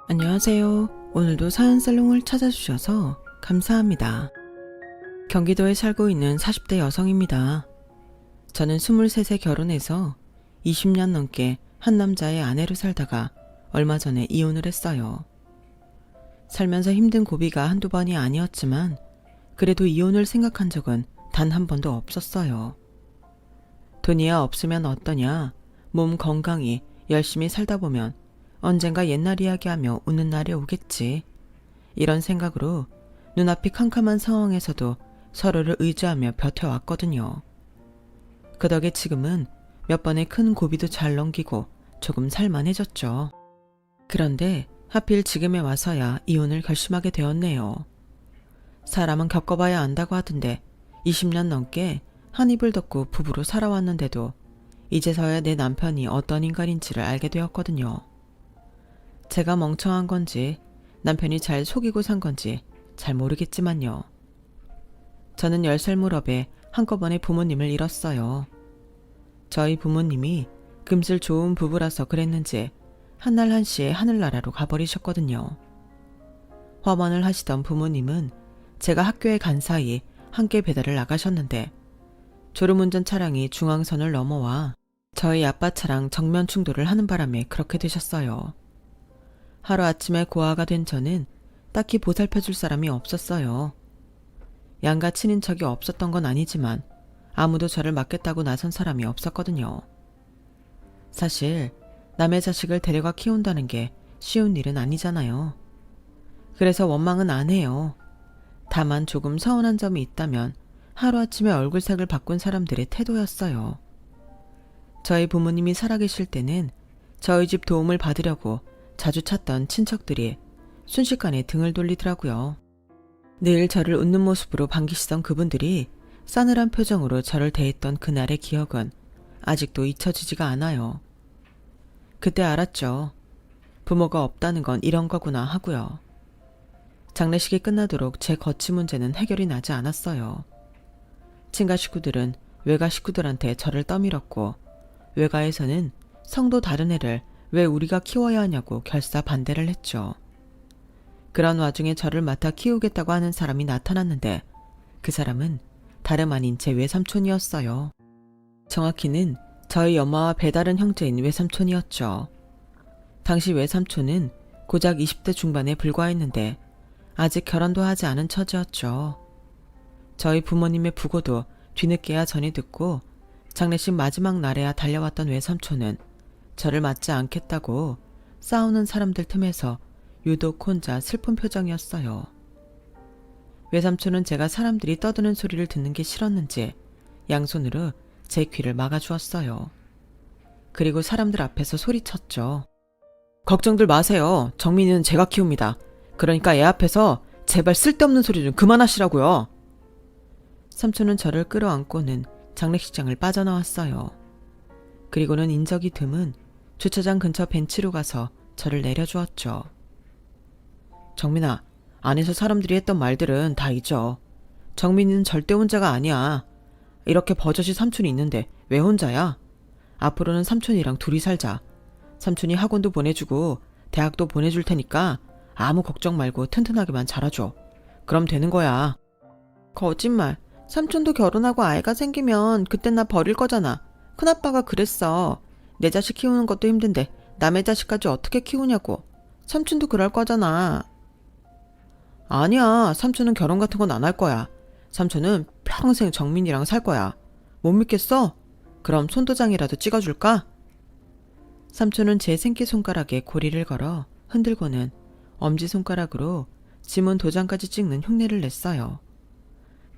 안녕하세요. 오늘도 사연살롱을 찾아주셔서 감사합니다. 경기도에 살고 있는 40대 여성입니다. 저는 23세 결혼해서 20년 넘게 한 남자의 아내로 살다가 얼마 전에 이혼을 했어요. 살면서 힘든 고비가 한두 번이 아니었지만 그래도 이혼을 생각한 적은 단 한 번도 없었어요. 돈이야 없으면 어떠냐, 몸 건강히 열심히 살다 보면 언젠가 옛날 이야기하며 웃는 날이 오겠지. 이런 생각으로 눈앞이 캄캄한 상황에서도 서로를 의지하며 버텨왔거든요. 그 덕에 지금은 몇 번의 큰 고비도 잘 넘기고 조금 살만해졌죠. 그런데 하필 지금에 와서야 이혼을 결심하게 되었네요. 사람은 겪어봐야 안다고 하던데 20년 넘게 한 입을 덮고 부부로 살아왔는데도 이제서야 내 남편이 어떤 인간인지를 알게 되었거든요. 제가 멍청한 건지 남편이 잘 속이고 산 건지 잘 모르겠지만요. 저는 10살 무렵에 한꺼번에 부모님을 잃었어요. 저희 부모님이 금슬 좋은 부부라서 그랬는지 한날 한시에 하늘나라로 가버리셨거든요. 화원을 하시던 부모님은 제가 학교에 간 사이 함께 배달을 나가셨는데 졸음운전 차량이 중앙선을 넘어와 저희 아빠 차랑 정면 충돌을 하는 바람에 그렇게 되셨어요. 하루아침에 고아가 된 저는 딱히 보살펴줄 사람이 없었어요. 양가 친인척이 없었던 건 아니지만 아무도 저를 맡겠다고 나선 사람이 없었거든요. 사실 남의 자식을 데려가 키운다는 게 쉬운 일은 아니잖아요. 그래서 원망은 안 해요. 다만 조금 서운한 점이 있다면 하루아침에 얼굴색을 바꾼 사람들의 태도였어요. 저희 부모님이 살아계실 때는 저희 집 도움을 받으려고 자주 찾던 친척들이 순식간에 등을 돌리더라고요. 늘 저를 웃는 모습으로 반기시던 그분들이 싸늘한 표정으로 저를 대했던 그날의 기억은 아직도 잊혀지지가 않아요. 그때 알았죠. 부모가 없다는 건 이런 거구나 하고요. 장례식이 끝나도록 제 거치 문제는 해결이 나지 않았어요. 친가 식구들은 외가 식구들한테 저를 떠밀었고 외가에서는 성도 다른 애를 왜 우리가 키워야 하냐고 결사 반대를 했죠. 그런 와중에 저를 맡아 키우겠다고 하는 사람이 나타났는데 그 사람은 다름 아닌 제 외삼촌이었어요. 정확히는 저희 엄마와 배다른 형제인 외삼촌이었죠. 당시 외삼촌은 고작 20대 중반에 불과했는데 아직 결혼도 하지 않은 처지였죠. 저희 부모님의 부고도 뒤늦게야 전이 듣고 장례식 마지막 날에야 달려왔던 외삼촌은 저를 맞지 않겠다고 싸우는 사람들 틈에서 유독 혼자 슬픈 표정이었어요. 외삼촌은 제가 사람들이 떠드는 소리를 듣는 게 싫었는지 양손으로 제 귀를 막아주었어요. 그리고 사람들 앞에서 소리쳤죠. 걱정들 마세요. 정민이는 제가 키웁니다. 그러니까 애 앞에서 제발 쓸데없는 소리 좀 그만하시라고요. 삼촌은 저를 끌어안고는 장례식장을 빠져나왔어요. 그리고는 인적이 드문 주차장 근처 벤치로 가서 저를 내려주었죠. 정민아, 안에서 사람들이 했던 말들은 다 잊어. 정민이는 절대 혼자가 아니야. 이렇게 버젓이 삼촌이 있는데 왜 혼자야? 앞으로는 삼촌이랑 둘이 살자. 삼촌이 학원도 보내주고 대학도 보내줄 테니까 아무 걱정 말고 튼튼하게만 자라줘. 그럼 되는 거야. 거짓말. 삼촌도 결혼하고 아이가 생기면 그땐 나 버릴 거잖아. 큰아빠가 그랬어. 내 자식 키우는 것도 힘든데 남의 자식까지 어떻게 키우냐고. 삼촌도 그럴 거잖아. 아니야. 삼촌은 결혼 같은 건 안 할 거야. 삼촌은 평생 정민이랑 살 거야. 못 믿겠어? 그럼 손도장이라도 찍어줄까? 삼촌은 제 새끼손가락에 고리를 걸어 흔들고는 엄지손가락으로 지문 도장까지 찍는 흉내를 냈어요.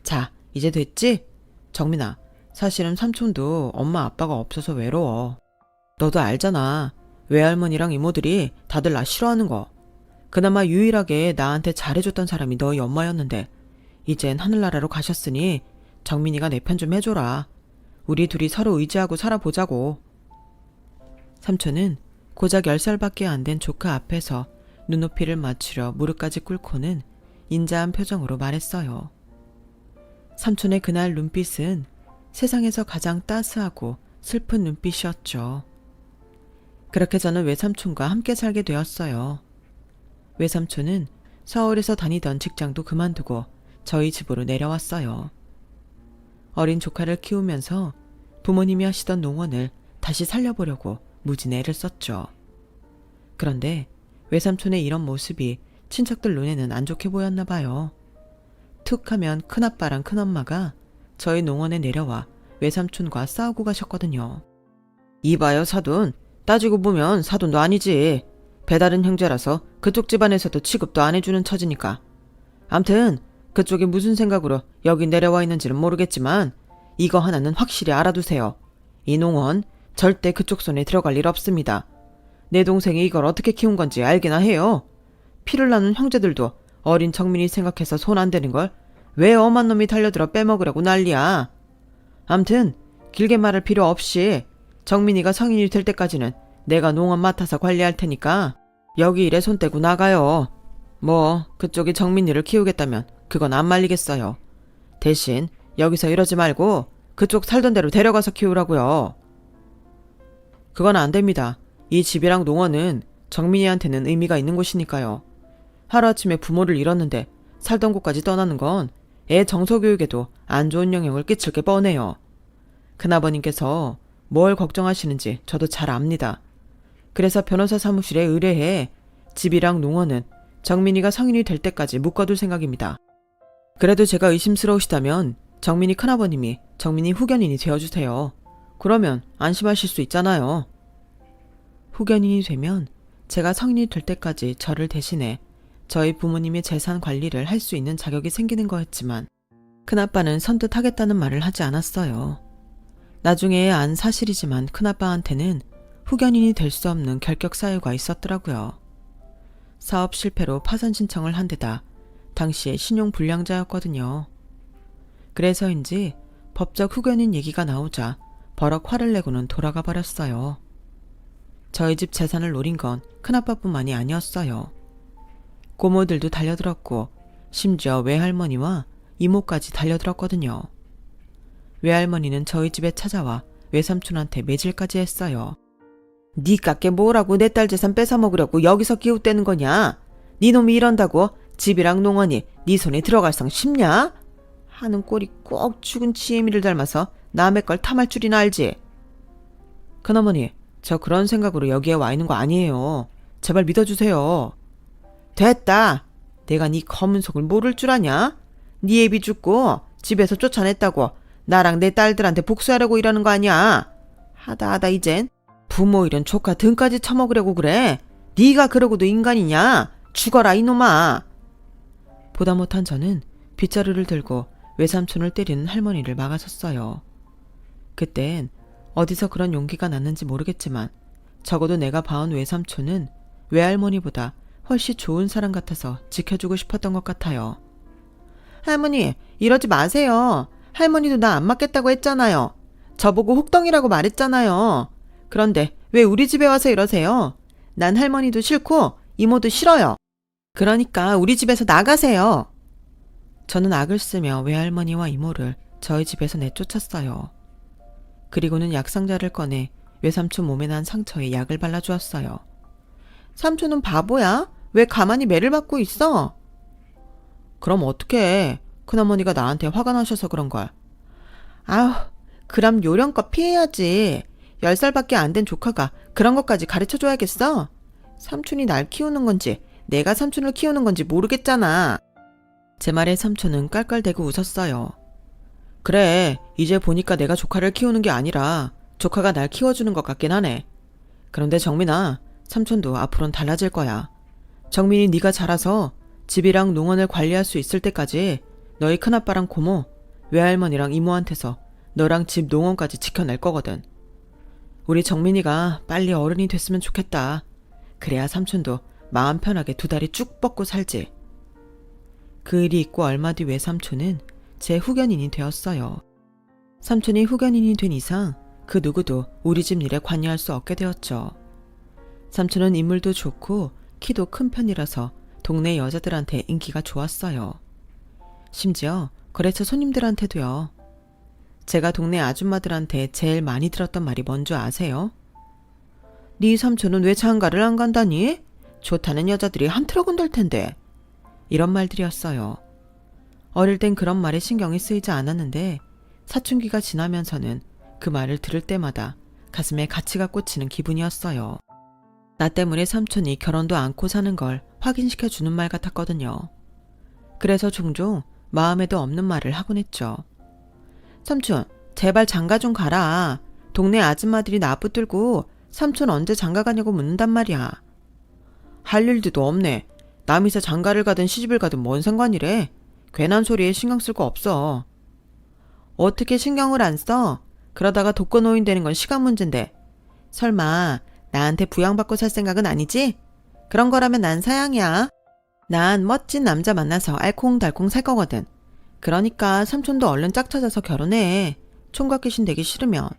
자, 이제 됐지? 정민아, 사실은 삼촌도 엄마 아빠가 없어서 외로워. 너도 알잖아. 외할머니랑 이모들이 다들 나 싫어하는 거. 그나마 유일하게 나한테 잘해줬던 사람이 너희 엄마였는데 이젠 하늘나라로 가셨으니 정민이가 내 편 좀 해줘라. 우리 둘이 서로 의지하고 살아보자고. 삼촌은 고작 10살밖에 안 된 조카 앞에서 눈높이를 맞추려 무릎까지 꿇고는 인자한 표정으로 말했어요. 삼촌의 그날 눈빛은 세상에서 가장 따스하고 슬픈 눈빛이었죠. 그렇게 저는 외삼촌과 함께 살게 되었어요. 외삼촌은 서울에서 다니던 직장도 그만두고 저희 집으로 내려왔어요. 어린 조카를 키우면서 부모님이 하시던 농원을 다시 살려보려고 무진 애를 썼죠. 그런데 외삼촌의 이런 모습이 친척들 눈에는 안 좋게 보였나 봐요. 툭 하면 큰아빠랑 큰엄마가 저희 농원에 내려와 외삼촌과 싸우고 가셨거든요. 이봐요 사돈, 따지고 보면 사돈도 아니지. 배다른 형제라서 그쪽 집안에서도 취급도 안 해주는 처지니까. 암튼 그쪽이 무슨 생각으로 여기 내려와 있는지는 모르겠지만 이거 하나는 확실히 알아두세요. 이 농원 절대 그쪽 손에 들어갈 일 없습니다. 내 동생이 이걸 어떻게 키운 건지 알기나 해요. 피를 나눈 형제들도 어린 정민이 생각해서 손 안 대는 걸 왜 엄한 놈이 달려들어 빼먹으려고 난리야. 암튼 길게 말할 필요 없이 정민이가 성인이 될 때까지는 내가 농원 맡아서 관리할 테니까 여기 일에 손 떼고 나가요. 뭐 그쪽이 정민이를 키우겠다면 그건 안 말리겠어요. 대신 여기서 이러지 말고 그쪽 살던 대로 데려가서 키우라고요. 그건 안 됩니다. 이 집이랑 농원은 정민이한테는 의미가 있는 곳이니까요. 하루아침에 부모를 잃었는데 살던 곳까지 떠나는 건 애 정서교육에도 안 좋은 영향을 끼칠 게 뻔해요. 큰아버님께서 뭘 걱정하시는지 저도 잘 압니다. 그래서 변호사 사무실에 의뢰해 집이랑 농원은 정민이가 성인이 될 때까지 묶어둘 생각입니다. 그래도 제가 의심스러우시다면 정민이 큰아버님이 정민이 후견인이 되어주세요. 그러면 안심하실 수 있잖아요. 후견인이 되면 제가 성인이 될 때까지 저를 대신해 저희 부모님의 재산 관리를 할 수 있는 자격이 생기는 거였지만 큰아빠는 선뜻 하겠다는 말을 하지 않았어요. 나중에 안 사실이지만 큰아빠한테는 후견인이 될 수 없는 결격 사유가 있었더라고요. 사업 실패로 파산 신청을 한 데다 당시에 신용불량자였거든요. 그래서인지 법적 후견인 얘기가 나오자 버럭 화를 내고는 돌아가 버렸어요. 저희 집 재산을 노린 건 큰아빠뿐만이 아니었어요. 고모들도 달려들었고 심지어 외할머니와 이모까지 달려들었거든요. 외할머니는 저희 집에 찾아와 외삼촌한테 매질까지 했어요. 니깎게 뭐라고 내 딸 재산 뺏어먹으려고 여기서 기웃대는 거냐? 니 놈이 이런다고 집이랑 농원이 니 손에 들어갈 상 싶냐? 하는 꼴이 꼭 죽은 지혜미를 닮아서 남의 걸 탐할 줄이나 알지? 큰어머니, 저 그런 생각으로 여기에 와 있는 거 아니에요. 제발 믿어주세요. 됐다. 내가 네 검은 속을 모를 줄 아냐? 네 애비 죽고 집에서 쫓아냈다고 나랑 내 딸들한테 복수하려고 이러는 거 아니야? 하다 이젠 부모 잃은 조카 등까지 처먹으려고 그래. 네가 그러고도 인간이냐? 죽어라 이놈아. 보다 못한 저는 빗자루를 들고 외삼촌을 때리는 할머니를 막아섰어요. 그땐 어디서 그런 용기가 났는지 모르겠지만 적어도 내가 봐온 외삼촌은 외할머니보다 훨씬 좋은 사람 같아서 지켜주고 싶었던 것 같아요. 할머니, 이러지 마세요. 할머니도 나 안 맞겠다고 했잖아요. 저보고 혹덩이라고 말했잖아요. 그런데 왜 우리 집에 와서 이러세요? 난 할머니도 싫고 이모도 싫어요. 그러니까 우리 집에서 나가세요. 저는 악을 쓰며 외할머니와 이모를 저희 집에서 내쫓았어요. 그리고는 약상자를 꺼내 외삼촌 몸에 난 상처에 약을 발라주었어요. 삼촌은 바보야? 왜 가만히 매를 맞고 있어? 그럼 어떡해. 큰어머니가 나한테 화가 나셔서 그런걸. 아우, 그럼 요령껏 피해야지. 10살밖에 안 된 조카가 그런 것까지 가르쳐줘야겠어? 삼촌이 날 키우는 건지 내가 삼촌을 키우는 건지 모르겠잖아. 제 말에 삼촌은 깔깔대고 웃었어요. 그래, 이제 보니까 내가 조카를 키우는 게 아니라 조카가 날 키워주는 것 같긴 하네. 그런데 정민아, 삼촌도 앞으로는 달라질 거야. 정민이 네가 자라서 집이랑 농원을 관리할 수 있을 때까지 너희 큰아빠랑 고모, 외할머니랑 이모한테서 너랑 집 농원까지 지켜낼 거거든. 우리 정민이가 빨리 어른이 됐으면 좋겠다. 그래야 삼촌도 마음 편하게 두 다리 쭉 뻗고 살지. 그 일이 있고 얼마 뒤 외삼촌은 제 후견인이 되었어요. 삼촌이 후견인이 된 이상 그 누구도 우리 집 일에 관여할 수 없게 되었죠. 삼촌은 인물도 좋고 키도 큰 편이라서 동네 여자들한테 인기가 좋았어요. 심지어 거래처 손님들한테도요. 제가 동네 아줌마들한테 제일 많이 들었던 말이 뭔지 아세요? 네 삼촌은 왜 장가를 안 간다니? 좋다는 여자들이 한 트럭은 될 텐데. 이런 말들이었어요. 어릴 땐 그런 말에 신경이 쓰이지 않았는데 사춘기가 지나면서는 그 말을 들을 때마다 가슴에 가치가 꽂히는 기분이었어요. 나 때문에 삼촌이 결혼도 않고 사는 걸 확인시켜주는 말 같았거든요. 그래서 종종 마음에도 없는 말을 하곤 했죠. 삼촌, 제발 장가 좀 가라. 동네 아줌마들이 나 붙들고 삼촌 언제 장가 가냐고 묻는단 말이야. 할 일도 없네. 남이서 장가를 가든 시집을 가든 뭔 상관이래. 괜한 소리에 신경 쓸 거 없어. 어떻게 신경을 안 써? 그러다가 독거노인 되는 건 시간 문제인데. 설마 나한테 부양받고 살 생각은 아니지? 그런 거라면 난 사양이야. 난 멋진 남자 만나서 알콩달콩 살 거거든. 그러니까 삼촌도 얼른 짝 찾아서 결혼해. 총각 귀신 되기 싫으면.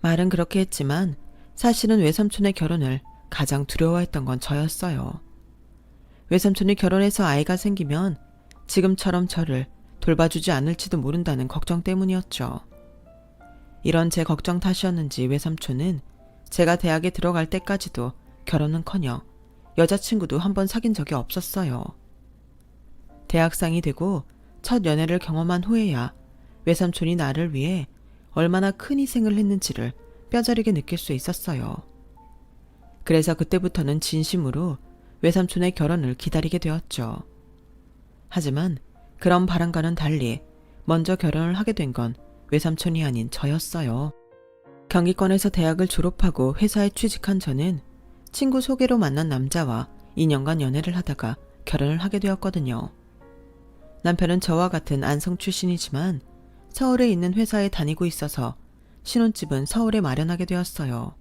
말은 그렇게 했지만 사실은 외삼촌의 결혼을 가장 두려워했던 건 저였어요. 외삼촌이 결혼해서 아이가 생기면 지금처럼 저를 돌봐주지 않을지도 모른다는 걱정 때문이었죠. 이런 제 걱정 탓이었는지 외삼촌은 제가 대학에 들어갈 때까지도 결혼은커녕 여자친구도 한 번 사귄 적이 없었어요. 대학생이 되고 첫 연애를 경험한 후에야 외삼촌이 나를 위해 얼마나 큰 희생을 했는지를 뼈저리게 느낄 수 있었어요. 그래서 그때부터는 진심으로 외삼촌의 결혼을 기다리게 되었죠. 하지만 그런 바람과는 달리 먼저 결혼을 하게 된 건 외삼촌이 아닌 저였어요. 경기권에서 대학을 졸업하고 회사에 취직한 저는 친구 소개로 만난 남자와 2년간 연애를 하다가 결혼을 하게 되었거든요. 남편은 저와 같은 안성 출신이지만 서울에 있는 회사에 다니고 있어서 신혼집은 서울에 마련하게 되었어요.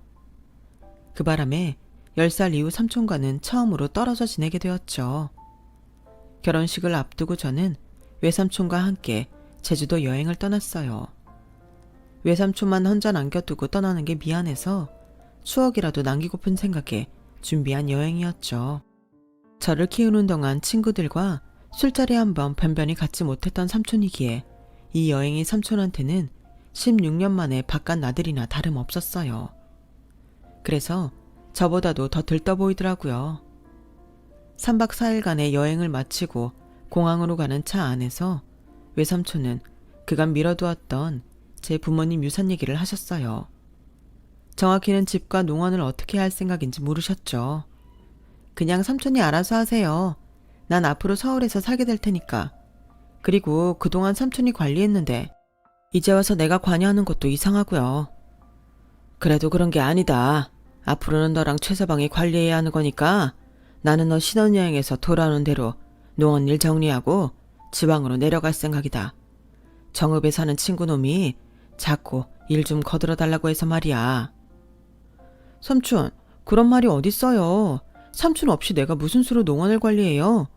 그 바람에 10살 이후 삼촌과는 처음으로 떨어져 지내게 되었죠. 결혼식을 앞두고 저는 외삼촌과 함께 제주도 여행을 떠났어요. 외삼촌만 혼자 남겨두고 떠나는 게 미안해서 추억이라도 남기고픈 생각에 준비한 여행이었죠. 저를 키우는 동안 친구들과 술자리 한번 변변히 갖지 못했던 삼촌이기에 이 여행이 삼촌한테는 16년 만에 바깥 나들이나 다름없었어요. 그래서 저보다도 더 들떠 보이더라고요. 3박 4일간의 여행을 마치고 공항으로 가는 차 안에서 외삼촌은 그간 미뤄두었던 제 부모님 유산 얘기를 하셨어요. 정확히는 집과 농원을 어떻게 할 생각인지 물으셨죠. 그냥 삼촌이 알아서 하세요. 난 앞으로 서울에서 살게 될 테니까. 그리고 그동안 삼촌이 관리했는데 이제 와서 내가 관여하는 것도 이상하고요. 그래도 그런 게 아니다. 앞으로는 너랑 최서방이 관리해야 하는 거니까 나는 너 신혼여행에서 돌아오는 대로 농원 일 정리하고 지방으로 내려갈 생각이다. 정읍에 사는 친구놈이 자꾸 일 좀 거들어 달라고 해서 말이야. 삼촌, 그런 말이 어딨어요. 삼촌 없이 내가 무슨 수로 농원을 관리해요.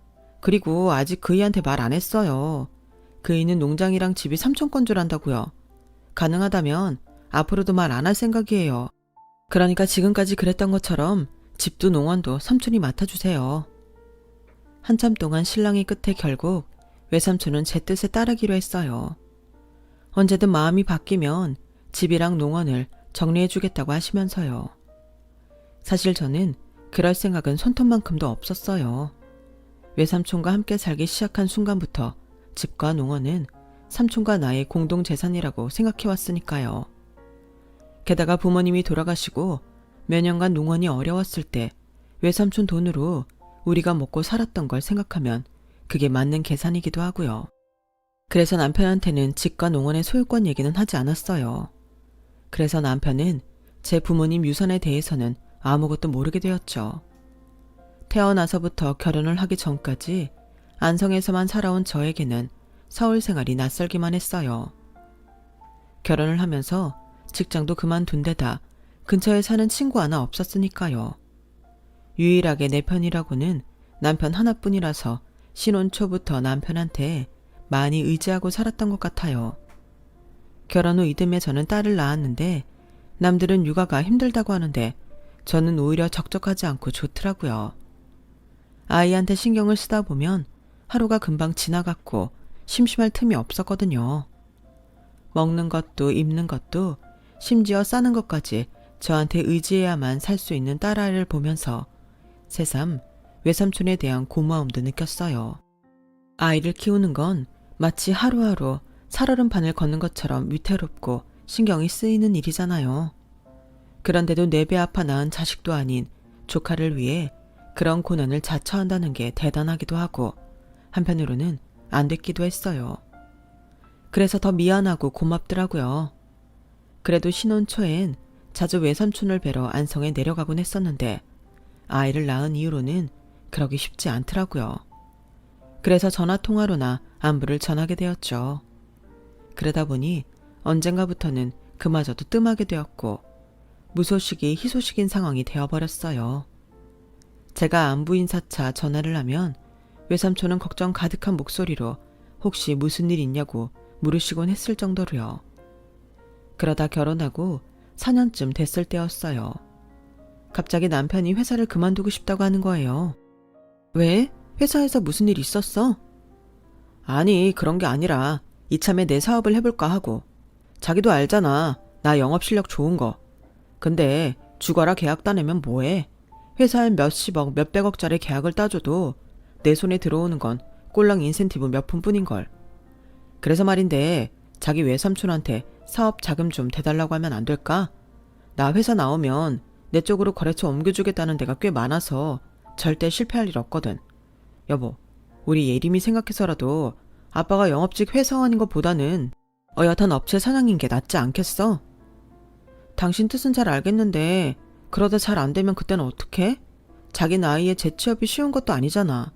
그리고 아직 그이한테 말 안 했어요. 그이는 농장이랑 집이 삼촌 건 줄 안다고요. 가능하다면 앞으로도 말 안 할 생각이에요. 그러니까 지금까지 그랬던 것처럼 집도 농원도 삼촌이 맡아주세요. 한참 동안 실랑이 끝에 결국 외삼촌은 제 뜻에 따르기로 했어요. 언제든 마음이 바뀌면 집이랑 농원을 정리해주겠다고 하시면서요. 사실 저는 그럴 생각은 손톱만큼도 없었어요. 외삼촌과 함께 살기 시작한 순간부터 집과 농원은 삼촌과 나의 공동재산이라고 생각해왔으니까요. 게다가 부모님이 돌아가시고 몇 년간 농원이 어려웠을 때 외삼촌 돈으로 우리가 먹고 살았던 걸 생각하면 그게 맞는 계산이기도 하고요. 그래서 남편한테는 집과 농원의 소유권 얘기는 하지 않았어요. 그래서 남편은 제 부모님 유산에 대해서는 아무것도 모르게 되었죠. 태어나서부터 결혼을 하기 전까지 안성에서만 살아온 저에게는 서울 생활이 낯설기만 했어요. 결혼을 하면서 직장도 그만둔 데다 근처에 사는 친구 하나 없었으니까요. 유일하게 내 편이라고는 남편 하나뿐이라서 신혼 초부터 남편한테 많이 의지하고 살았던 것 같아요. 결혼 후 이듬해 저는 딸을 낳았는데 남들은 육아가 힘들다고 하는데 저는 오히려 적적하지 않고 좋더라고요. 아이한테 신경을 쓰다 보면 하루가 금방 지나갔고 심심할 틈이 없었거든요. 먹는 것도 입는 것도 심지어 싸는 것까지 저한테 의지해야만 살 수 있는 딸아이를 보면서 새삼 외삼촌에 대한 고마움도 느꼈어요. 아이를 키우는 건 마치 하루하루 살얼음판을 걷는 것처럼 위태롭고 신경이 쓰이는 일이잖아요. 그런데도 내 배 아파 낳은 자식도 아닌 조카를 위해 그런 고난을 자처한다는 게 대단하기도 하고 한편으로는 안 됐기도 했어요. 그래서 더 미안하고 고맙더라고요. 그래도 신혼 초엔 자주 외삼촌을 뵈러 안성에 내려가곤 했었는데 아이를 낳은 이후로는 그러기 쉽지 않더라고요. 그래서 전화통화로나 안부를 전하게 되었죠. 그러다 보니 언젠가부터는 그마저도 뜸하게 되었고 무소식이 희소식인 상황이 되어버렸어요. 제가 안부 인사차 전화를 하면 외삼촌은 걱정 가득한 목소리로 혹시 무슨 일 있냐고 물으시곤 했을 정도로요. 그러다 결혼하고 4년쯤 됐을 때였어요. 갑자기 남편이 회사를 그만두고 싶다고 하는 거예요. 왜? 회사에서 무슨 일 있었어? 아니, 그런 게 아니라 이참에 내 사업을 해볼까 하고. 자기도 알잖아. 나 영업 실력 좋은 거. 근데 죽어라 계약 따내면 뭐해? 회사엔 몇십억, 몇백억짜리 계약을 따줘도 내 손에 들어오는 건 꼴랑 인센티브 몇 푼뿐인걸. 그래서 말인데 자기 외삼촌한테 사업 자금 좀 대달라고 하면 안 될까? 나 회사 나오면 내 쪽으로 거래처 옮겨주겠다는 데가 꽤 많아서 절대 실패할 일 없거든. 여보, 우리 예림이 생각해서라도 아빠가 영업직 회사원인 것보다는 어엿한 업체 사장인 게 낫지 않겠어? 당신 뜻은 잘 알겠는데 그러다 잘 안 되면 그때는 어떡해? 자기 나이에 재취업이 쉬운 것도 아니잖아.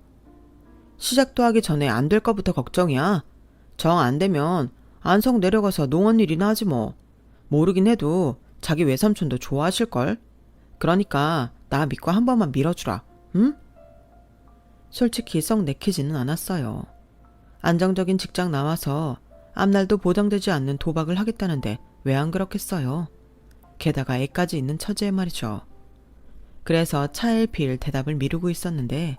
시작도 하기 전에 안 될 거부터 걱정이야. 정 안 되면 안성 내려가서 농원 일이나 하지 뭐. 모르긴 해도 자기 외삼촌도 좋아하실걸? 그러니까 나 믿고 한 번만 밀어주라. 응? 솔직히 썩 내키지는 않았어요. 안정적인 직장 나와서 앞날도 보장되지 않는 도박을 하겠다는데 왜 안 그렇겠어요? 게다가 애까지 있는 처지에 말이죠. 그래서 차일피일 대답을 미루고 있었는데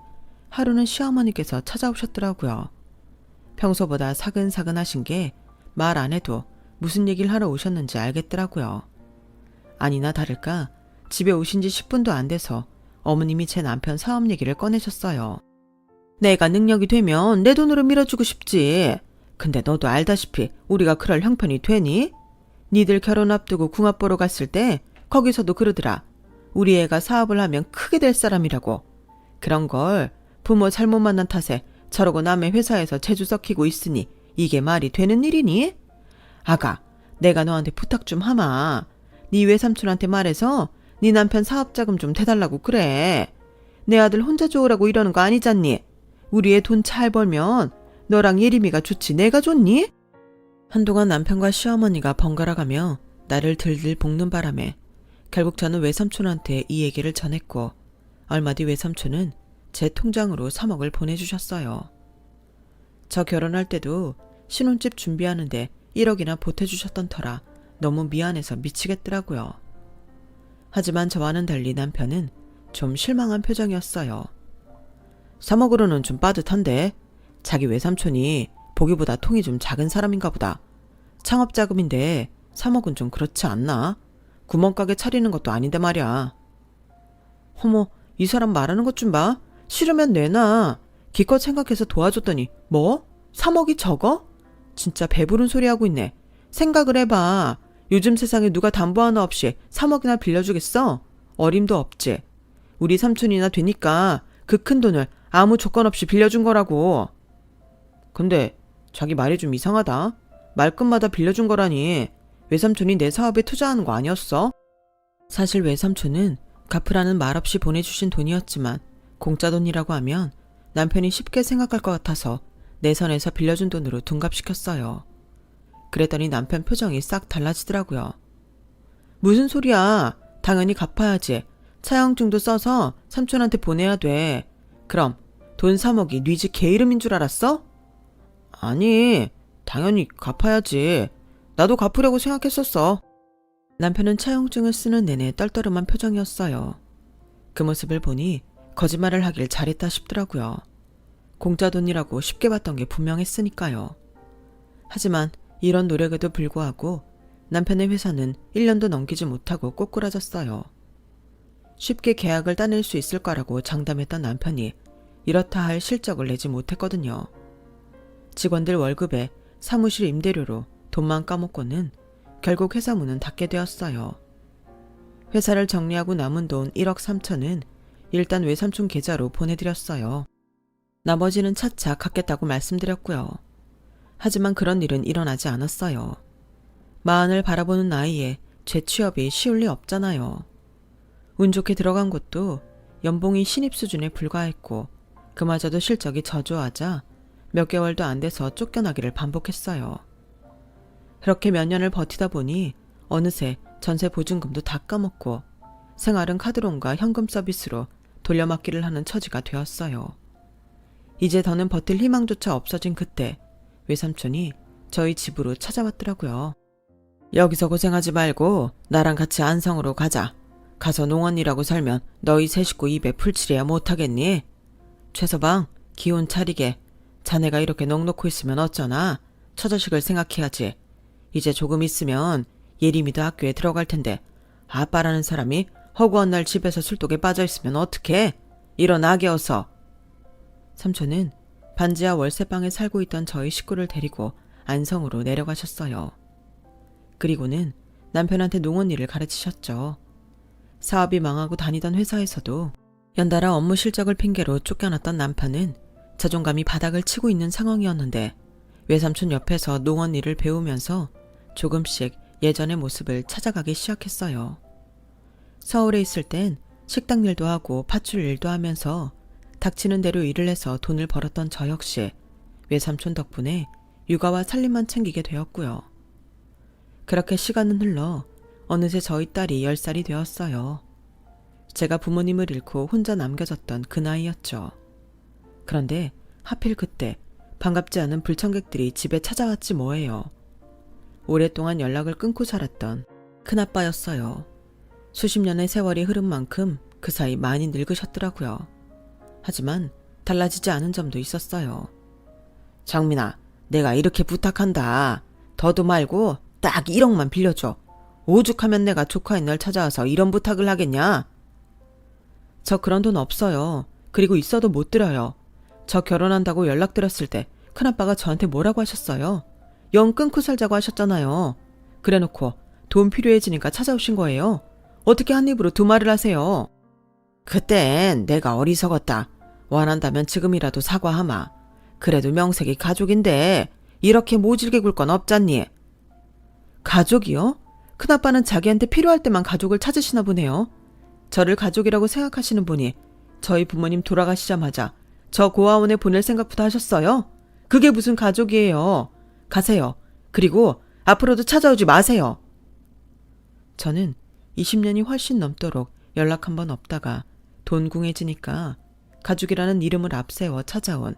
하루는 시어머니께서 찾아오셨더라고요. 평소보다 사근사근 하신 게 말 안 해도 무슨 얘기를 하러 오셨는지 알겠더라고요. 아니나 다를까 집에 오신 지 10분도 안 돼서 어머님이 제 남편 사업 얘기를 꺼내셨어요. 내가 능력이 되면 내 돈으로 밀어주고 싶지. 근데 너도 알다시피 우리가 그럴 형편이 되니? 니들 결혼 앞두고 궁합 보러 갔을 때 거기서도 그러더라. 우리 애가 사업을 하면 크게 될 사람이라고. 그런 걸 부모 잘못 만난 탓에 저러고 남의 회사에서 재주 썩히고 있으니 이게 말이 되는 일이니? 아가, 내가 너한테 부탁 좀 하마. 네 외삼촌한테 말해서 네 남편 사업자금 좀 대달라고 그래. 내 아들 혼자 좋으라고 이러는 거 아니잖니? 우리 애 돈 잘 벌면 너랑 예림이가 좋지 내가 좋니? 한동안 남편과 시어머니가 번갈아가며 나를 들들 볶는 바람에 결국 저는 외삼촌한테 이 얘기를 전했고 얼마 뒤 외삼촌은 제 통장으로 3억을 보내주셨어요. 저 결혼할 때도 신혼집 준비하는데 1억이나 보태주셨던 터라 너무 미안해서 미치겠더라고요. 하지만 저와는 달리 남편은 좀 실망한 표정이었어요. 3억으로는 좀 빠듯한데 자기 외삼촌이 보기보다 통이 좀 작은 사람인가 보다. 창업자금인데 3억은 좀 그렇지 않나? 구멍가게 차리는 것도 아닌데 말이야. 어머, 이 사람 말하는 것 좀 봐. 싫으면 내놔. 기껏 생각해서 도와줬더니 뭐? 3억이 적어? 진짜 배부른 소리 하고 있네. 생각을 해봐. 요즘 세상에 누가 담보 하나 없이 3억이나 빌려주겠어? 어림도 없지. 우리 삼촌이나 되니까 그 큰 돈을 아무 조건 없이 빌려준 거라고. 근데 자기 말이 좀 이상하다. 말끝마다 빌려준 거라니. 외삼촌이 내 사업에 투자하는 거 아니었어? 사실 외삼촌은 갚으라는 말 없이 보내주신 돈이었지만 공짜 돈이라고 하면 남편이 쉽게 생각할 것 같아서 내 선에서 빌려준 돈으로 둔갑시켰어요. 그랬더니 남편 표정이 싹 달라지더라고요. 무슨 소리야. 당연히 갚아야지. 차용증도 써서 삼촌한테 보내야 돼. 그럼 돈 3억이 네 집 개 이름인 줄 알았어? 아니, 당연히 갚아야지. 나도 갚으려고 생각했었어. 남편은 차용증을 쓰는 내내 떨떠름한 표정이었어요. 그 모습을 보니 거짓말을 하길 잘했다 싶더라고요. 공짜 돈이라고 쉽게 봤던 게 분명했으니까요. 하지만 이런 노력에도 불구하고 남편의 회사는 1년도 넘기지 못하고 꼬꾸라졌어요. 쉽게 계약을 따낼 수 있을 거라고 장담했던 남편이 이렇다 할 실적을 내지 못했거든요. 직원들 월급에 사무실 임대료로 돈만 까먹고는 결국 회사 문은 닫게 되었어요. 회사를 정리하고 남은 돈 1억 3천은 일단 외삼촌 계좌로 보내드렸어요. 나머지는 차차 갚겠다고 말씀드렸고요. 하지만 그런 일은 일어나지 않았어요. 마흔을 바라보는 나이에 재취업이 쉬울 리 없잖아요. 운 좋게 들어간 곳도 연봉이 신입 수준에 불과했고 그마저도 실적이 저조하자 몇 개월도 안 돼서 쫓겨나기를 반복했어요. 그렇게 몇 년을 버티다 보니 어느새 전세 보증금도 다 까먹고 생활은 카드론과 현금 서비스로 돌려막기를 하는 처지가 되었어요. 이제 더는 버틸 희망조차 없어진 그때 외삼촌이 저희 집으로 찾아왔더라고요. 여기서 고생하지 말고 나랑 같이 안성으로 가자. 가서 농원이라고 살면 너희 세 식구 입에 풀칠이야 못하겠니? 최서방, 기운 차리게. 자네가 이렇게 넋 놓고 있으면 어쩌나? 처자식을 생각해야지. 이제 조금 있으면 예림이도 학교에 들어갈 텐데 아빠라는 사람이 허구한 날 집에서 술독에 빠져있으면 어떡해? 일어나게 어서. 삼촌은 반지하 월세방에 살고 있던 저희 식구를 데리고 안성으로 내려가셨어요. 그리고는 남편한테 농원 일을 가르치셨죠. 사업이 망하고 다니던 회사에서도 연달아 업무 실적을 핑계로 쫓겨났던 남편은 자존감이 바닥을 치고 있는 상황이었는데 외삼촌 옆에서 농원 일을 배우면서 조금씩 예전의 모습을 찾아가기 시작했어요. 서울에 있을 땐 식당 일도 하고 팥줄 일도 하면서 닥치는 대로 일을 해서 돈을 벌었던 저 역시 외삼촌 덕분에 육아와 살림만 챙기게 되었고요. 그렇게 시간은 흘러 어느새 저희 딸이 10살이 되었어요. 제가 부모님을 잃고 혼자 남겨졌던 그 나이였죠. 그런데 하필 그때 반갑지 않은 불청객들이 집에 찾아왔지 뭐예요. 오랫동안 연락을 끊고 살았던 큰아빠였어요. 수십 년의 세월이 흐른 만큼 그 사이 많이 늙으셨더라고요. 하지만 달라지지 않은 점도 있었어요. 정민아, 내가 이렇게 부탁한다. 더도 말고 딱 1억만 빌려줘. 오죽하면 내가 조카인 널 찾아와서 이런 부탁을 하겠냐? 저 그런 돈 없어요. 그리고 있어도 못 드려요. 저 결혼한다고 연락드렸을 때 큰아빠가 저한테 뭐라고 하셨어요? 영 끊고 살자고 하셨잖아요. 그래놓고 돈 필요해지니까 찾아오신 거예요. 어떻게 한 입으로 두 말을 하세요? 그땐 내가 어리석었다. 원한다면 지금이라도 사과하마. 그래도 명색이 가족인데 이렇게 모질게 굴 건 없잖니. 가족이요? 큰아빠는 자기한테 필요할 때만 가족을 찾으시나 보네요. 저를 가족이라고 생각하시는 분이 저희 부모님 돌아가시자마자 저 고아원에 보낼 생각부터 하셨어요? 그게 무슨 가족이에요. 가세요. 그리고 앞으로도 찾아오지 마세요. 저는 20년이 훨씬 넘도록 연락 한 번 없다가 돈 궁해지니까 가족이라는 이름을 앞세워 찾아온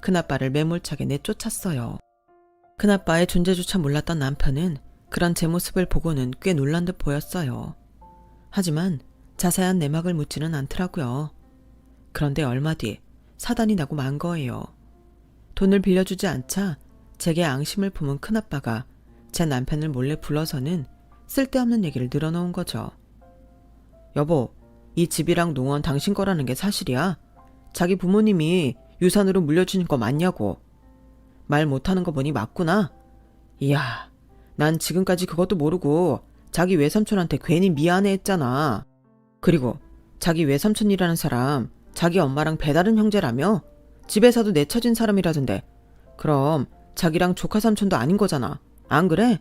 큰아빠를 매몰차게 내쫓았어요. 큰아빠의 존재조차 몰랐던 남편은 그런 제 모습을 보고는 꽤 놀란 듯 보였어요. 하지만 자세한 내막을 묻지는 않더라고요. 그런데 얼마 뒤 사단이 나고 만 거예요. 돈을 빌려주지 않자 제게 앙심을 품은 큰아빠가 제 남편을 몰래 불러서는 쓸데없는 얘기를 늘어놓은 거죠. 여보, 이 집이랑 농원 당신 거라는 게 사실이야? 자기 부모님이 유산으로 물려주신 거 맞냐고. 말 못하는 거 보니 맞구나. 이야, 난 지금까지 그것도 모르고 자기 외삼촌한테 괜히 미안해했잖아. 그리고 자기 외삼촌이라는 사람 자기 엄마랑 배다른 형제라며? 집에서도 내쳐진 사람이라던데. 그럼 자기랑 조카 삼촌도 아닌 거잖아. 안 그래?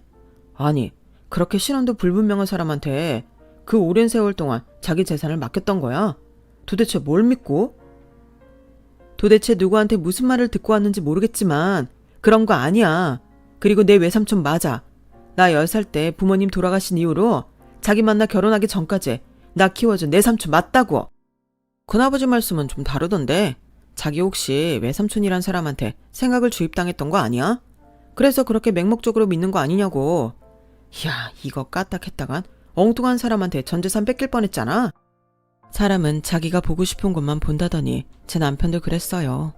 아니, 그렇게 신원도 불분명한 사람한테 그 오랜 세월 동안 자기 재산을 맡겼던 거야? 도대체 뭘 믿고? 도대체 누구한테 무슨 말을 듣고 왔는지 모르겠지만 그런 거 아니야. 그리고 내 외삼촌 맞아. 나 10살 때 부모님 돌아가신 이후로 자기 만나 결혼하기 전까지 나 키워준 내 삼촌 맞다고. 큰아버지 말씀은 좀 다르던데 자기 혹시 외삼촌이란 사람한테 생각을 주입당했던 거 아니야? 그래서 그렇게 맹목적으로 믿는 거 아니냐고. 이야, 이거 까딱했다간 엉뚱한 사람한테 전 재산 뺏길 뻔했잖아. 사람은 자기가 보고 싶은 것만 본다더니 제 남편도 그랬어요.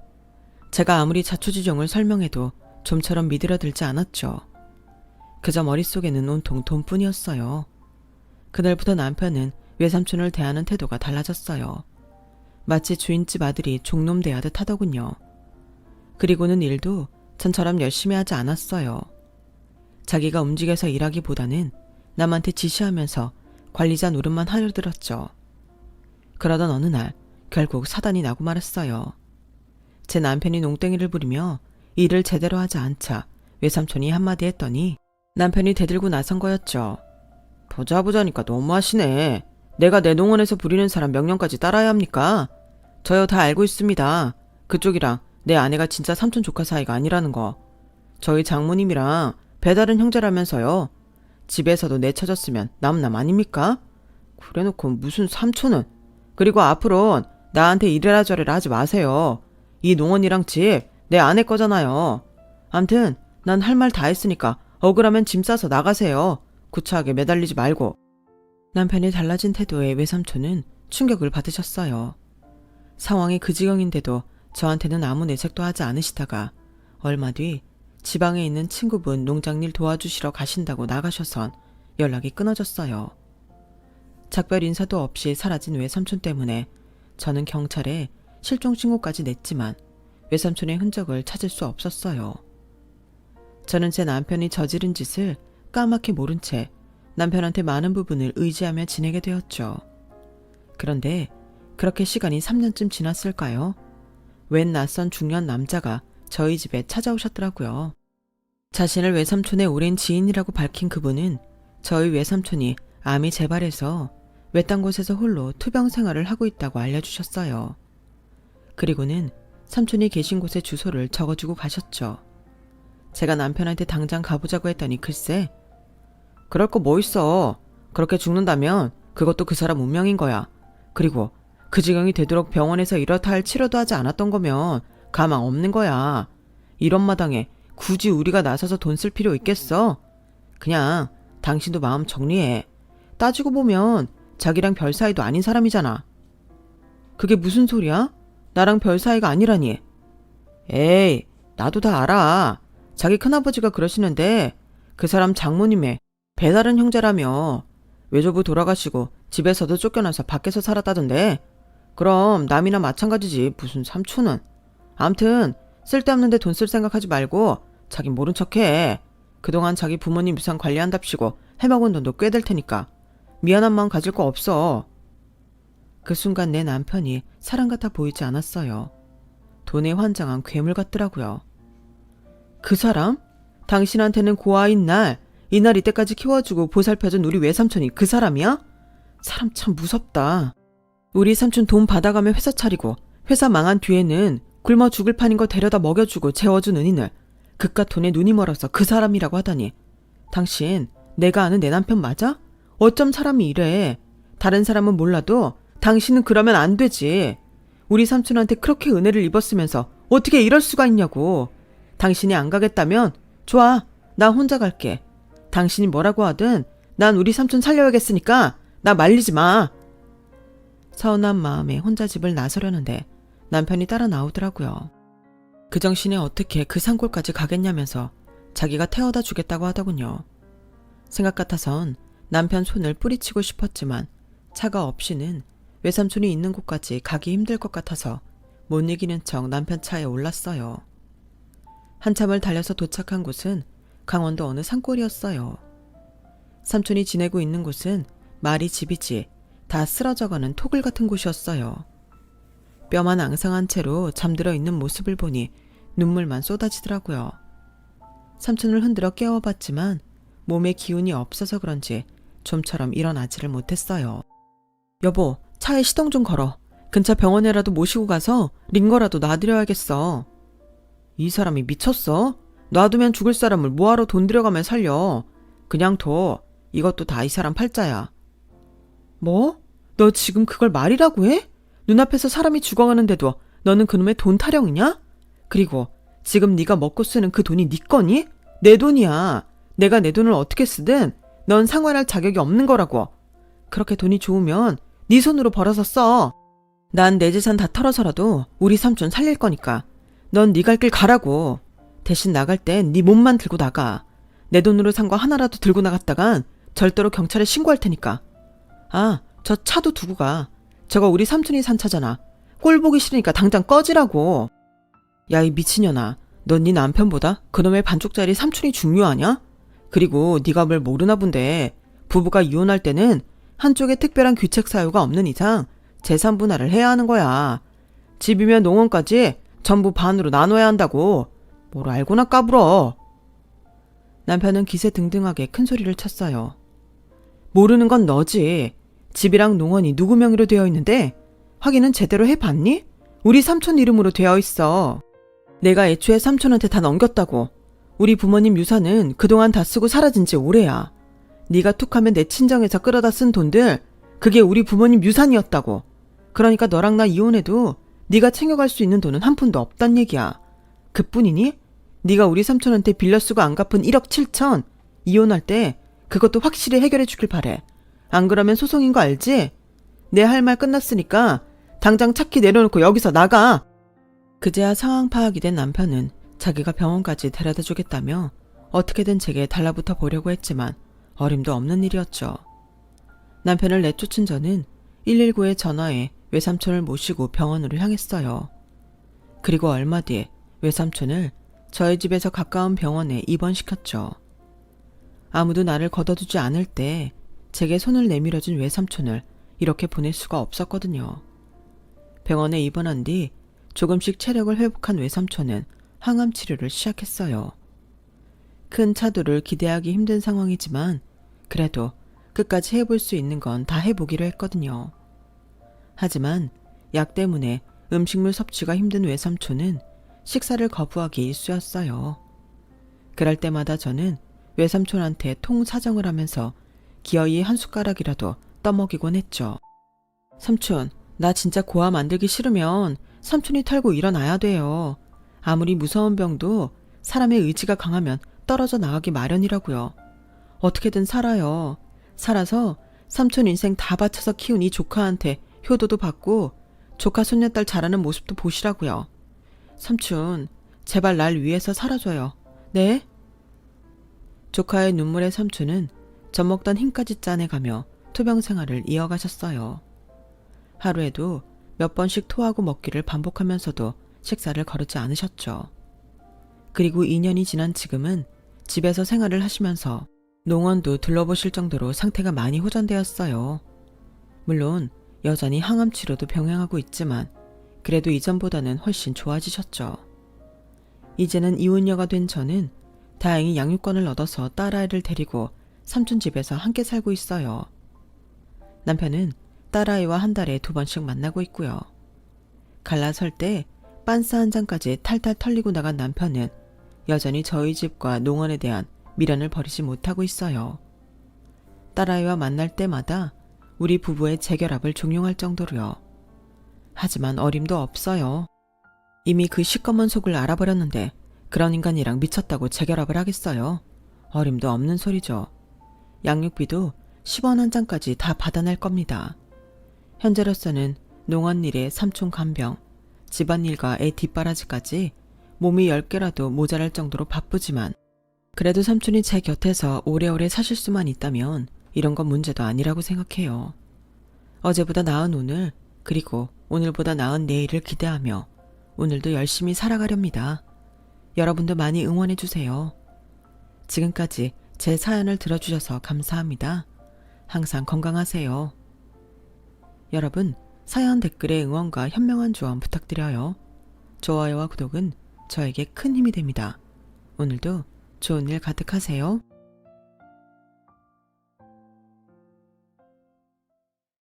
제가 아무리 자초지종을 설명해도 좀처럼 믿으려들지 않았죠. 그저 머릿속에는 온통 돈뿐이었어요. 그날부터 남편은 외삼촌을 대하는 태도가 달라졌어요. 마치 주인집 아들이 종놈 대하듯 하더군요. 그리고는 일도 전처럼 열심히 하지 않았어요. 자기가 움직여서 일하기보다는 남한테 지시하면서 관리자 노릇만 하려들었죠. 그러던 어느 날 결국 사단이 나고 말았어요. 제 남편이 농땡이를 부리며 일을 제대로 하지 않자 외삼촌이 한마디 했더니 남편이 대들고 나선 거였죠. 보자니까 너무하시네. 내가 내 농원에서 부리는 사람 명령까지 따라야 합니까? 저요 다 알고 있습니다. 그쪽이랑 내 아내가 진짜 삼촌 조카 사이가 아니라는 거. 저희 장모님이랑 배다른 형제라면서요. 집에서도 내쳐졌으면 남남 아닙니까? 그래놓고 무슨 삼촌은. 그리고 앞으론 나한테 이래라 저래라 하지 마세요. 이 농원이랑 집 내 아내 거잖아요. 암튼 난 할 말 다 했으니까 억울하면 짐 싸서 나가세요. 구차하게 매달리지 말고. 남편의 달라진 태도에 외삼촌은 충격을 받으셨어요. 상황이 그 지경인데도 저한테는 아무 내색도 하지 않으시다가 얼마 뒤 지방에 있는 친구분 농장일 도와주시러 가신다고 나가셔선 연락이 끊어졌어요. 작별 인사도 없이 사라진 외삼촌 때문에 저는 경찰에 실종신고까지 냈지만 외삼촌의 흔적을 찾을 수 없었어요. 저는 제 남편이 저지른 짓을 까맣게 모른 채 남편한테 많은 부분을 의지하며 지내게 되었죠. 그런데 그렇게 시간이 3년쯤 지났을까요? 웬 낯선 중년 남자가 저희 집에 찾아오셨더라고요. 자신을 외삼촌의 오랜 지인이라고 밝힌 그분은 저희 외삼촌이 암이 재발해서 외딴 곳에서 홀로 투병 생활을 하고 있다고 알려주셨어요. 그리고는 삼촌이 계신 곳의 주소를 적어주고 가셨죠. 제가 남편한테 당장 가보자고 했더니 글쎄, 그럴 거 뭐 있어. 그렇게 죽는다면 그것도 그 사람 운명인 거야. 그리고 그 지경이 되도록 병원에서 이렇다 할 치료도 하지 않았던 거면 가망 없는 거야. 이런 마당에 굳이 우리가 나서서 돈 쓸 필요 있겠어? 그냥 당신도 마음 정리해. 따지고 보면 자기랑 별 사이도 아닌 사람이잖아. 그게 무슨 소리야? 나랑 별 사이가 아니라니. 에이, 나도 다 알아. 자기 큰아버지가 그러시는데 그 사람 장모님의 배다른 형제라며. 외조부 돌아가시고 집에서도 쫓겨나서 밖에서 살았다던데. 그럼 남이나 마찬가지지 무슨 삼촌은. 암튼 쓸데없는데 돈 쓸 생각하지 말고 자기 모른 척해. 그동안 자기 부모님 유산 관리한답시고 해먹은 돈도 꽤 될 테니까 미안한 마음 가질 거 없어. 그 순간 내 남편이 사람 같아 보이지 않았어요. 돈에 환장한 괴물 같더라고요. 그 사람? 당신한테는 고아인 이날 이때까지 키워주고 보살펴준 우리 외삼촌이 그 사람이야? 사람 참 무섭다. 우리 삼촌 돈 받아가며 회사 차리고 회사 망한 뒤에는 굶어 죽을 판인 거 데려다 먹여주고 재워준 은인을 그깟 돈에 눈이 멀어서 그 사람이라고 하다니. 당신 내가 아는 내 남편 맞아? 어쩜 사람이 이래. 다른 사람은 몰라도 당신은 그러면 안 되지. 우리 삼촌한테 그렇게 은혜를 입었으면서 어떻게 이럴 수가 있냐고. 당신이 안 가겠다면 좋아, 나 혼자 갈게. 당신이 뭐라고 하든 난 우리 삼촌 살려야겠으니까 나 말리지 마. 서운한 마음에 혼자 집을 나서려는데 남편이 따라 나오더라고요. 그 정신에 어떻게 그 산골까지 가겠냐면서 자기가 태워다 주겠다고 하더군요. 생각 같아선 남편 손을 뿌리치고 싶었지만 차가 없이는 외삼촌이 있는 곳까지 가기 힘들 것 같아서 못 이기는 척 남편 차에 올랐어요. 한참을 달려서 도착한 곳은 강원도 어느 산골이었어요. 삼촌이 지내고 있는 곳은 말이 집이지 다 쓰러져가는 토굴 같은 곳이었어요. 뼈만 앙상한 채로 잠들어 있는 모습을 보니 눈물만 쏟아지더라고요. 삼촌을 흔들어 깨워봤지만 몸에 기운이 없어서 그런지 좀처럼 일어나지를 못했어요. 여보, 차에 시동 좀 걸어. 근처 병원에라도 모시고 가서 링거라도 놔드려야겠어. 이 사람이 미쳤어? 놔두면 죽을 사람을 뭐하러 돈 들여가며 살려. 그냥 둬. 이것도 다 이 사람 팔자야. 뭐? 너 지금 그걸 말이라고 해? 눈앞에서 사람이 죽어가는데도 너는 그놈의 돈 타령이냐? 그리고 지금 네가 먹고 쓰는 그 돈이 네 거니? 내 돈이야. 내가 내 돈을 어떻게 쓰든 넌 상관할 자격이 없는 거라고. 그렇게 돈이 좋으면 네 손으로 벌어서 써. 난 내 재산 다 털어서라도 우리 삼촌 살릴 거니까 넌 네 갈 길 가라고. 대신 나갈 땐 네 몸만 들고 나가. 내 돈으로 산 거 하나라도 들고 나갔다간 절대로 경찰에 신고할 테니까. 아, 저 차도 두고 가. 저거 우리 삼촌이 산 차잖아. 꼴 보기 싫으니까 당장 꺼지라고. 야, 이 미친년아. 넌 네 남편보다 그놈의 반쪽짜리 삼촌이 중요하냐? 그리고 네가 뭘 모르나 본데 부부가 이혼할 때는 한쪽에 특별한 귀책 사유가 없는 이상 재산 분할을 해야 하는 거야. 집이면 농원까지 전부 반으로 나눠야 한다고. 뭘 알고나 까불어. 남편은 기세등등하게 큰 소리를 쳤어요. 모르는 건 너지. 집이랑 농원이 누구 명의로 되어 있는데 확인은 제대로 해봤니? 우리 삼촌 이름으로 되어 있어. 내가 애초에 삼촌한테 다 넘겼다고. 우리 부모님 유산은 그동안 다 쓰고 사라진 지 오래야. 네가 툭하면 내 친정에서 끌어다 쓴 돈들 그게 우리 부모님 유산이었다고. 그러니까 너랑 나 이혼해도 네가 챙겨갈 수 있는 돈은 한 푼도 없단 얘기야. 그뿐이니? 네가 우리 삼촌한테 빌려 쓰고 안 갚은 1억 7천 이혼할 때 그것도 확실히 해결해 주길 바래. 안 그러면 소송인 거 알지? 내 할 말 끝났으니까 당장 차키 내려놓고 여기서 나가. 그제야 상황 파악이 된 남편은 자기가 병원까지 데려다 주겠다며 어떻게든 제게 달라붙어 보려고 했지만 어림도 없는 일이었죠. 남편을 내쫓은 저는 119에 전화해 외삼촌을 모시고 병원으로 향했어요. 그리고 얼마 뒤에 외삼촌을 저희 집에서 가까운 병원에 입원시켰죠. 아무도 나를 걷어두지 않을 때 제게 손을 내밀어준 외삼촌을 이렇게 보낼 수가 없었거든요. 병원에 입원한 뒤 조금씩 체력을 회복한 외삼촌은 항암 치료를 시작했어요. 큰 차도를 기대하기 힘든 상황이지만 그래도 끝까지 해볼 수 있는 건 다 해보기로 했거든요. 하지만 약 때문에 음식물 섭취가 힘든 외삼촌은 식사를 거부하기 일쑤였어요. 그럴 때마다 저는 외삼촌한테 통사정을 하면서 기어이 한 숟가락이라도 떠먹이곤 했죠. 삼촌, 나 진짜 고아 만들기 싫으면 삼촌이 털고 일어나야 돼요. 아무리 무서운 병도 사람의 의지가 강하면 떨어져 나가기 마련이라고요. 어떻게든 살아요. 살아서 삼촌 인생 다 바쳐서 키운 이 조카한테 효도도 받고 조카 손녀딸 자라는 모습도 보시라고요. 삼촌, 제발 날 위해서 살아줘요. 네? 조카의 눈물의 삼촌은 젖먹던 힘까지 짜내가며 투병 생활을 이어가셨어요. 하루에도 몇 번씩 토하고 먹기를 반복하면서도 식사를 거르지 않으셨죠. 그리고 2년이 지난 지금은 집에서 생활을 하시면서 농원도 둘러보실 정도로 상태가 많이 호전되었어요. 물론 여전히 항암 치료도 병행하고 있지만 그래도 이전보다는 훨씬 좋아지셨죠. 이제는 이혼녀가 된 저는 다행히 양육권을 얻어서 딸아이를 데리고 삼촌 집에서 함께 살고 있어요. 남편은 딸아이와 한 달에 2번씩 만나고 있고요. 갈라설 때 빤스 한 잔까지 탈탈 털리고 나간 남편은 여전히 저희 집과 농원에 대한 미련을 버리지 못하고 있어요. 딸아이와 만날 때마다 우리 부부의 재결합을 종용할 정도로요. 하지만 어림도 없어요. 이미 그 시꺼먼 속을 알아버렸는데 그런 인간이랑 미쳤다고 재결합을 하겠어요. 어림도 없는 소리죠. 양육비도 10원 한 장까지 다 받아낼 겁니다. 현재로서는 농원 일에 삼촌 간병, 집안일과 애 뒷바라지까지 몸이 10개라도 모자랄 정도로 바쁘지만 그래도 삼촌이 제 곁에서 오래오래 사실 수만 있다면 이런 건 문제도 아니라고 생각해요. 어제보다 나은 오늘, 그리고 오늘보다 나은 내일을 기대하며 오늘도 열심히 살아가렵니다. 여러분도 많이 응원해주세요. 지금까지 제 사연을 들어주셔서 감사합니다. 항상 건강하세요. 여러분, 사연 댓글에 응원과 현명한 조언 부탁드려요. 좋아요와 구독은 저에게 큰 힘이 됩니다. 오늘도 좋은 일 가득하세요.